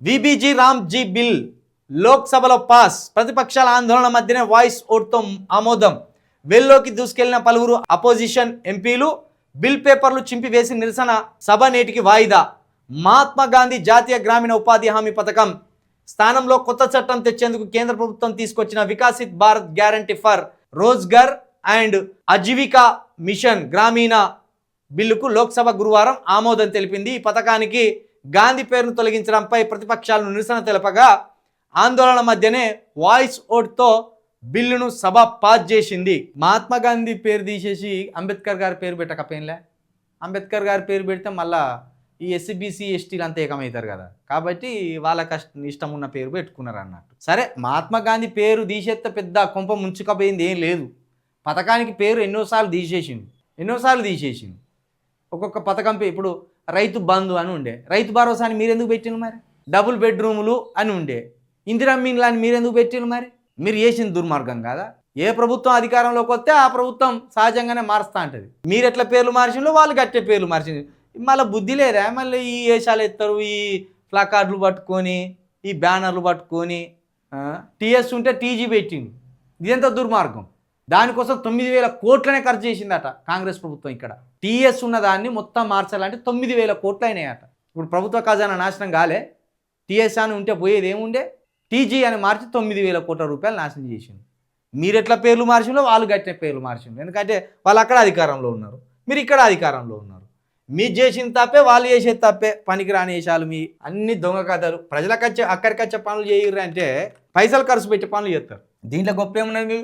VBG Ramji bill లోక్సభలో pass, ప్రతిపక్షాల ఆందోళన మధ్యనే వాయిస్ ఓట్తో ఆమోదం. వెల్లోకి దూసుకెళ్లిన పలువురు అపోజిషన్ ఎంపీలు బిల్ పేపర్లు చింపివేసి నిరసన. సభ నేటికి వాయిదా. మహాత్మా గాంధీ జాతీయ గ్రామీణ ఉపాధి హామీ పథకం స్థానంలో కొత్త చట్టం తెచ్చేందుకు కేంద్ర ప్రభుత్వం తీసుకొచ్చిన Viksit Bharat guarantee for Rozgar and Ajeevika mission Gramin బిల్లుకు లోక్సభ గురువారం ఆమోదం తెలిపింది. ఈ పథకానికి గాంధీ పేరును తొలగించడంపై ప్రతిపక్షాలను నిరసన తెలపగా ఆందోళన మధ్యనే వాయిస్ ఓట్తో బిల్లును సభ పాస్ చేసింది. మహాత్మా గాంధీ పేరు తీసేసి అంబేద్కర్ గారి పేరు పెట్టకపోయినలే. అంబేద్కర్ గారి పేరు పెడితే మళ్ళా ఈ ఎస్సీబీసీ ఎస్టీలు అంతా ఏకమవుతారు కదా, కాబట్టి వాళ్ళకి ఇష్టం ఉన్న పేరు పెట్టుకున్నారు అన్నట్టు. సరే, మహాత్మా గాంధీ పేరు తీసేస్తే పెద్ద కొంప ముంచుకపోయింది ఏం లేదు. పథకానికి పేరు ఎన్నోసార్లు తీసేసింది. ఒక్కొక్క పథకం ఇప్పుడు రైతు బంధు అని ఉండే, రైతు భరోసా అని మీరు ఎందుకు పెట్టిన మరి? డబుల్ బెడ్రూములు అని ఉండే, ఇందిరా మిన్లు అని మీరు ఎందుకు పెట్టిన మరి? మీరు చేసిన దుర్మార్గం కాదా? ఏ ప్రభుత్వం అధికారంలోకి వస్తే ఆ ప్రభుత్వం సహజంగానే మారుస్తూ ఉంటుంది. మీరు ఎట్లా పేర్లు మార్చిందో వాళ్ళు గట్టే పేర్లు మార్చింది. మళ్ళీ బుద్ధి లేదా? మళ్ళీ ఈ వేషాలు ఎత్తారు, ఈ ప్లాకార్డులు పట్టుకొని, ఈ బ్యానర్లు పట్టుకొని. టీఎస్ ఉంటే టీజీ పెట్టింది. ఇదెంత దుర్మార్గం. దానికోసం 9,000 కోట్లనే ఖర్చు చేసిందట కాంగ్రెస్ ప్రభుత్వం. ఇక్కడ టీఎస్ ఉన్న దాన్ని మొత్తం మార్చాలంటే 9,000 కోట్లు అయినాయట. ఇప్పుడు ప్రభుత్వ ఖజానా నాశనం కాలే. టీఎస్ అని ఉంటే పోయేది ఏముండే? టీజీ అని మార్చి 9,000 కోట్ల రూపాయలు నాశనం చేసింది. మీరు ఎట్లా పేర్లు మార్చిందో వాళ్ళు గట్టిన పేర్లు మార్చిండు. ఎందుకంటే వాళ్ళు అక్కడ అధికారంలో ఉన్నారు, మీరు ఇక్కడ అధికారంలో ఉన్నారు. మీరు చేసిన తప్పే, వాళ్ళు చేసేది తప్పే. పనికిరాని వేషాలు, మీ అన్ని దొంగ కథలు. ప్రజలకు అక్కడికి వచ్చే పనులు చేయరు అంటే పైసలు ఖర్చు పెట్టే పనులు చేస్తారు. దీంట్లో గొప్ప ఏమున్నది?